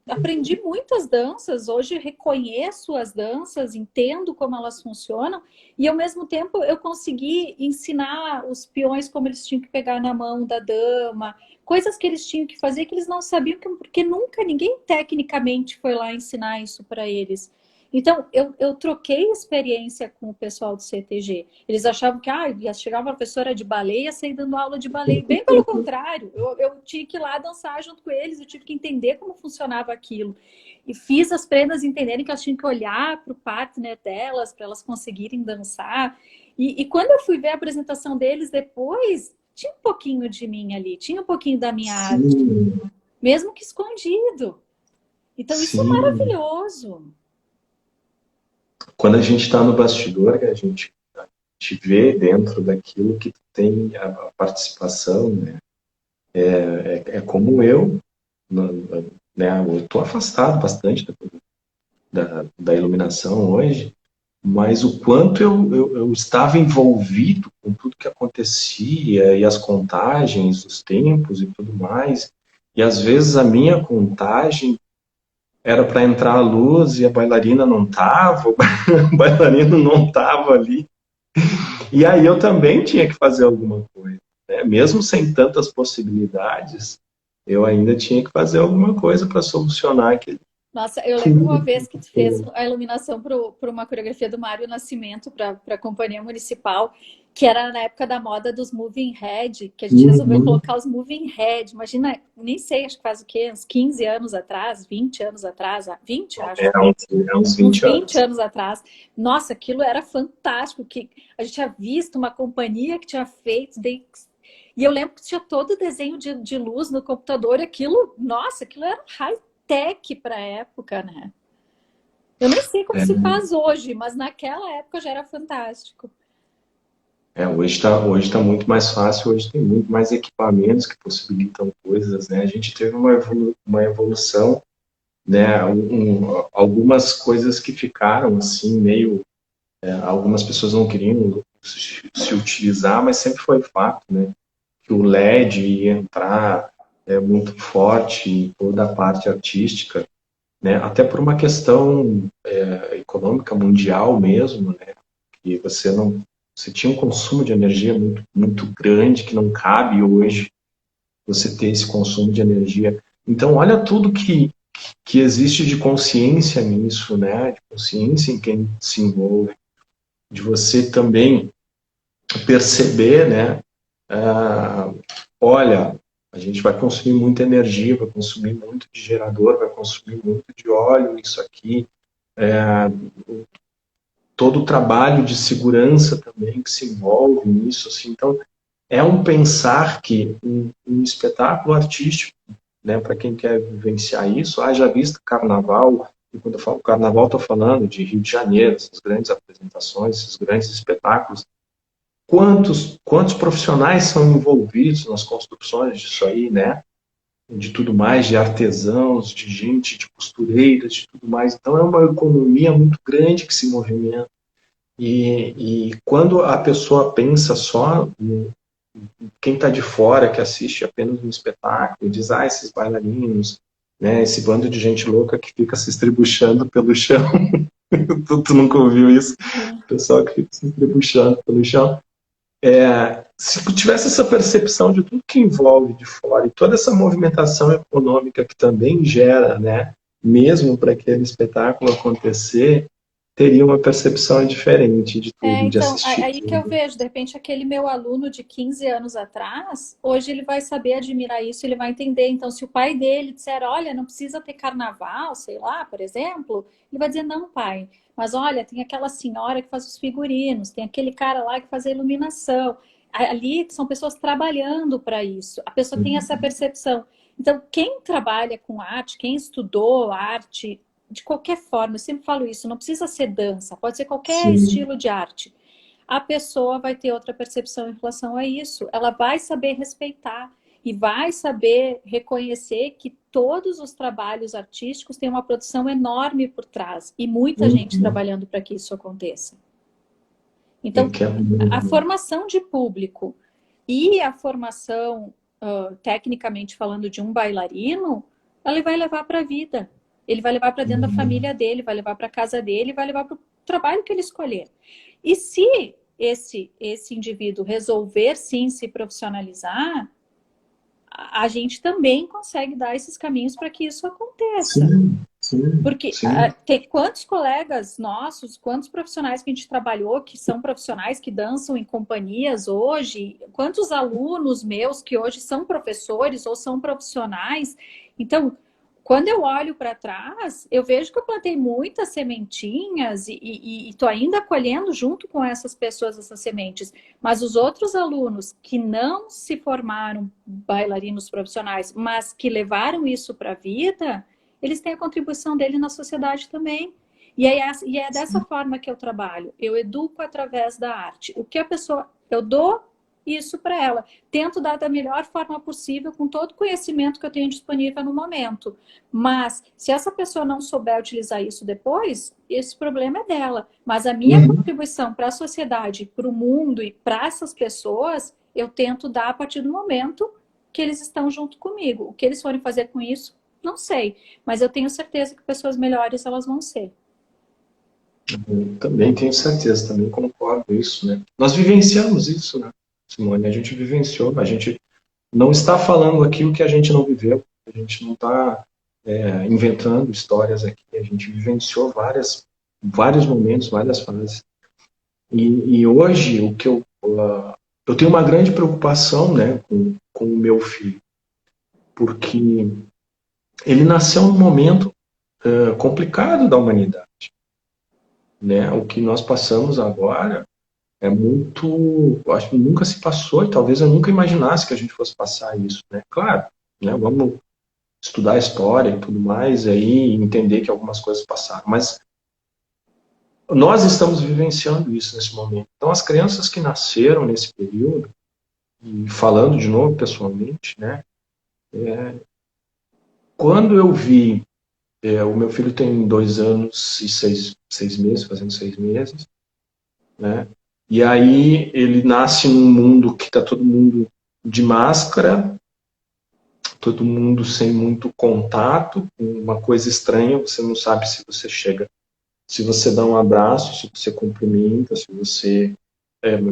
aprendi muitas danças, hoje reconheço as danças, entendo como elas funcionam, e ao mesmo tempo eu consegui ensinar os peões como eles tinham que pegar na mão da dama, coisas que eles tinham que fazer que eles não sabiam, porque nunca ninguém tecnicamente foi lá ensinar isso para eles. Então, eu troquei experiência com o pessoal do CTG. Eles achavam que ia chegar uma professora de balé e ia sair dando aula de balé. Bem pelo contrário, eu tinha que ir lá dançar junto com eles, eu tive que entender como funcionava aquilo. E fiz as prendas entenderem que elas tinham que olhar para o partner delas, para elas conseguirem dançar. E quando eu fui ver a apresentação deles depois, tinha um pouquinho de mim ali, tinha um pouquinho da minha arte, mesmo que escondido. Então, isso é maravilhoso. Quando a gente está no bastidor, a gente vê dentro daquilo que tem a participação, né? É como eu, né? Eu estou afastado bastante da iluminação hoje, mas o quanto eu estava envolvido com tudo que acontecia, e as contagens, os tempos e tudo mais, e às vezes a minha contagem era para entrar a luz e a bailarina não estava, o bailarino não estava ali. E aí eu também tinha que fazer alguma coisa, né? Mesmo sem tantas possibilidades, eu ainda tinha que fazer alguma coisa para solucionar aquele. Nossa, eu lembro uma vez que tu fez a iluminação para uma coreografia do Mário Nascimento para a Companhia Municipal, que era na época da moda dos moving head, que a gente resolveu colocar os moving head. Imagina, nem sei, acho que faz o quê? Uns 15 anos atrás, 20 anos atrás, 20, acho. Uns 20 anos. 20 anos atrás. Nossa, aquilo era fantástico, que a gente tinha visto uma companhia que tinha feito, e eu lembro que tinha todo o desenho de luz no computador, e aquilo, nossa, aquilo era high-tech para a época, né? Eu nem sei como se faz hoje, mas naquela época já era fantástico. Hoje tá muito mais fácil, hoje tem muito mais equipamentos que possibilitam coisas, né? A gente teve uma evolução, né? Algumas coisas que ficaram assim, meio... algumas pessoas não queriam se utilizar, mas sempre foi fato, né? Que o LED ia entrar muito forte em toda a parte artística, né? Até por uma questão econômica mundial mesmo, né? Que você tinha um consumo de energia muito, muito grande que não cabe hoje você ter esse consumo de energia. Então, olha tudo que existe de consciência nisso, né? De consciência em quem se envolve, de você também perceber, né? Olha, A gente vai consumir muita energia, vai consumir muito de gerador, vai consumir muito de óleo, isso aqui. Todo o trabalho de segurança também que se envolve nisso. Assim. Então, é um pensar que um espetáculo artístico, né, para quem quer vivenciar isso, haja vista carnaval, e quando eu falo carnaval, estou falando de Rio de Janeiro, essas grandes apresentações, esses grandes espetáculos. Quantos profissionais são envolvidos nas construções disso aí, né? De tudo mais, de artesãos, de gente, de costureiras, de tudo mais. Então é uma economia muito grande que se movimenta. E quando a pessoa pensa só em quem está de fora, que assiste apenas um espetáculo, diz, esses bailarinos, né, esse bando de gente louca que fica se estribuchando pelo chão. Tu nunca ouviu isso? O pessoal que fica se estribuchando pelo chão. Se tivesse essa percepção de tudo que envolve de fora e toda essa movimentação econômica que também gera, né, mesmo para aquele espetáculo acontecer, teria uma percepção diferente de tudo, de Então, assistir aí que eu tudo. vejo, de repente, aquele meu aluno de 15 anos atrás, hoje ele vai saber admirar isso, ele vai entender. Então, se o pai dele disser, olha, não precisa ter carnaval, sei lá, por exemplo, ele vai dizer, não, pai, mas olha, tem aquela senhora que faz os figurinos, tem aquele cara lá que faz a iluminação. Ali são pessoas trabalhando para isso. A pessoa tem essa percepção. Então, quem trabalha com arte, quem estudou arte, de qualquer forma, eu sempre falo isso, não precisa ser dança, pode ser qualquer Sim, estilo de arte. A pessoa vai ter outra percepção em relação a isso. Ela vai saber respeitar e vai saber reconhecer que todos os trabalhos artísticos têm uma produção enorme por trás e muita gente uhum. trabalhando para que isso aconteça. É Então, que é a muito. formação de público e a formação, tecnicamente falando, de um bailarino, ela vai levar para a vida. Ele vai levar para dentro da família dele, vai levar para a casa dele, vai levar para o trabalho que ele escolher. E se esse indivíduo resolver sim se profissionalizar, a gente também consegue dar esses caminhos para que isso aconteça. Sim, sim, Porque sim. tem quantos colegas nossos, quantos profissionais que a gente trabalhou, que são profissionais que dançam em companhias hoje, quantos alunos meus que hoje são professores ou são profissionais. Então, quando eu olho para trás, eu vejo que eu plantei muitas sementinhas e estou ainda colhendo junto com essas pessoas essas sementes. Mas os outros alunos que não se formaram bailarinos profissionais, mas que levaram isso para a vida, eles têm a contribuição dele na sociedade também. E é dessa forma que eu trabalho. Eu educo através da arte. O que a pessoa... Eu dou isso para ela. Tento dar da melhor forma possível, com todo o conhecimento que eu tenho disponível no momento. Mas, se essa pessoa não souber utilizar isso depois, esse problema é dela. Mas a minha Uhum. contribuição para a sociedade, para o mundo e para essas pessoas, eu tento dar a partir do momento que eles estão junto comigo. O que eles forem fazer com isso, não sei, mas eu tenho certeza que pessoas melhores elas vão ser. Eu também tenho certeza, também concordo com isso, né? Nós vivenciamos isso, né, Simone? A gente vivenciou, a gente não está falando aqui o que a gente não viveu, a gente não está inventando histórias aqui, a gente vivenciou vários momentos, várias fases. E hoje o que eu tenho uma grande preocupação, né, com o meu filho, porque ele nasceu num momento complicado da humanidade, né? O que nós passamos agora é muito, eu acho que nunca se passou e talvez eu nunca imaginasse que a gente fosse passar isso, né? Claro, né? Vamos estudar a história e tudo mais e aí entender que algumas coisas passaram, mas nós estamos vivenciando isso nesse momento. Então as crianças que nasceram nesse período, e falando de novo pessoalmente, né? Quando eu vi, o meu filho tem 2 anos e seis meses, fazendo 6 meses, né? E aí ele nasce num mundo que está todo mundo de máscara, todo mundo sem muito contato, uma coisa estranha, você não sabe se você chega, se você dá um abraço, se você cumprimenta, se você,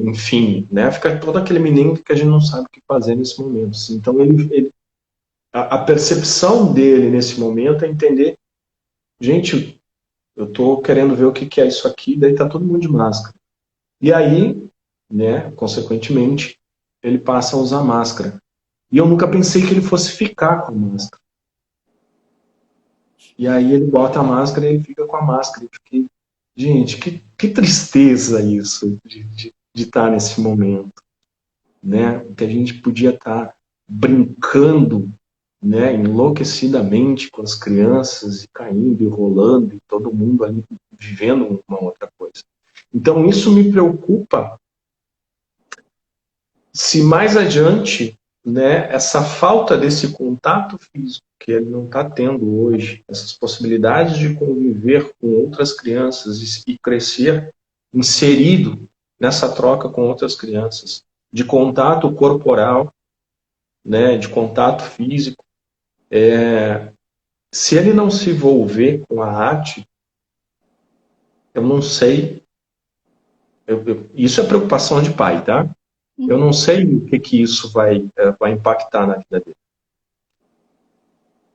enfim, né? Fica todo aquele menino que a gente não sabe o que fazer nesse momento. Assim. Então a percepção dele nesse momento é entender, gente, eu estou querendo ver o que é isso aqui, daí está todo mundo de máscara. E aí, né, consequentemente, ele passa a usar máscara. E eu nunca pensei que ele fosse ficar com a máscara. E aí ele bota a máscara e ele fica com a máscara. Eu fiquei, gente, que tristeza isso de estar nesse momento, né? Que a gente podia estar brincando, né, enlouquecidamente com as crianças e caindo e rolando e todo mundo ali vivendo uma outra coisa. Então isso me preocupa se mais adiante, né, essa falta desse contato físico que ele não está tendo hoje, essas possibilidades de conviver com outras crianças e crescer inserido nessa troca com outras crianças, de contato corporal, né, de contato físico, se ele não se envolver com a arte, eu não sei, isso é preocupação de pai, tá? Eu não sei o que isso vai impactar na vida dele.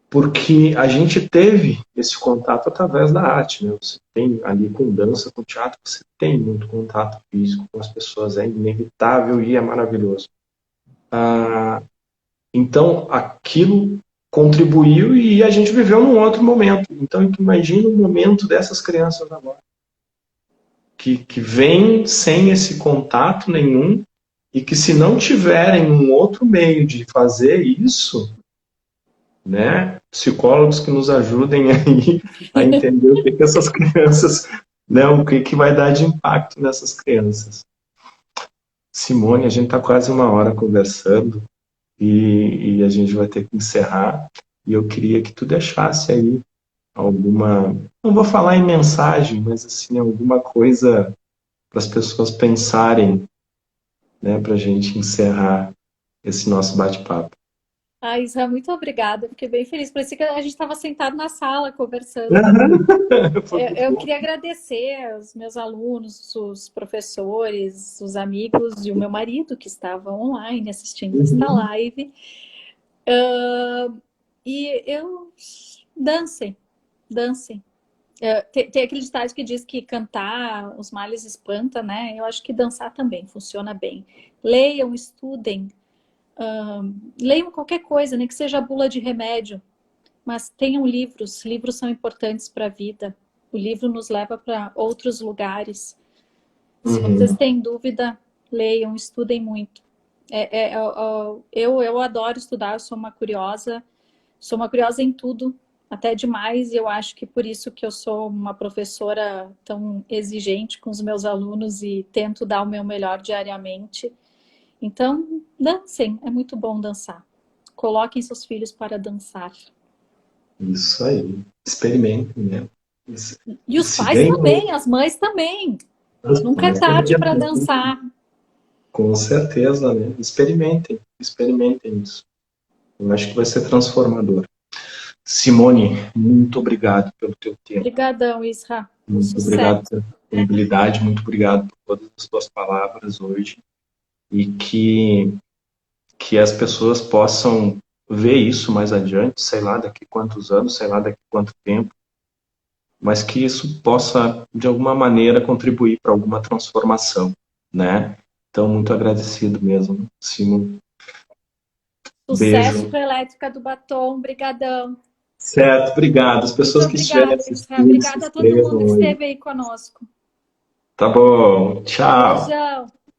Porque a gente teve esse contato através da arte, né? Você tem ali com dança, com teatro, você tem muito contato físico com as pessoas, é inevitável e é maravilhoso. Então, aquilo contribuiu e a gente viveu num outro momento. Então, imagina o momento dessas crianças agora, que vêm sem esse contato nenhum e que se não tiverem um outro meio de fazer isso, né, psicólogos que nos ajudem aí a entender o que essas crianças, né, o que vai dar de impacto nessas crianças. Simone, a gente está quase uma hora conversando e a gente vai ter que encerrar. E eu queria que tu deixasse aí alguma, não vou falar em mensagem, mas assim, alguma coisa para as pessoas pensarem, né, para a gente encerrar esse nosso bate-papo. Isa, muito obrigada. Fiquei bem feliz. Parecia que a gente estava sentado na sala conversando. Eu queria agradecer aos meus alunos, os professores, os amigos e o meu marido que estavam online assistindo esta live. E dancem, dancem. Tem aquele ditado que diz que cantar os males espanta, né? Eu acho que dançar também funciona bem. Leiam, estudem, leiam qualquer coisa, nem que seja bula de remédio, mas tenham livros. Livros são importantes para a vida. O livro nos leva para outros lugares. Se vocês têm dúvida, leiam, estudem muito. Eu adoro estudar, eu sou uma curiosa em tudo, até demais, e eu acho que por isso que eu sou uma professora tão exigente com os meus alunos e tento dar o meu melhor diariamente. Então, dancem, é muito bom dançar. Coloquem seus filhos para dançar. Isso aí. Experimentem, né? E os pais também, as mães também. Nunca é tarde para dançar. Com certeza, né? Experimentem isso. Eu acho que vai ser transformador. Simone, muito obrigado pelo teu tempo. Obrigadão, Isra. Muito obrigado pela disponibilidade, muito obrigado por todas as tuas palavras hoje. E que as pessoas possam ver isso mais adiante, sei lá daqui quantos anos, sei lá daqui quanto tempo, mas que isso possa, de alguma maneira, contribuir para alguma transformação, né? Então, muito agradecido mesmo, Simone. Sucesso para a Elétrica do Batom, brigadão. Certo, obrigado. As pessoas que estiverem assistindo, obrigada a todo mundo que esteve aí conosco. Tá bom, tchau. Beijão.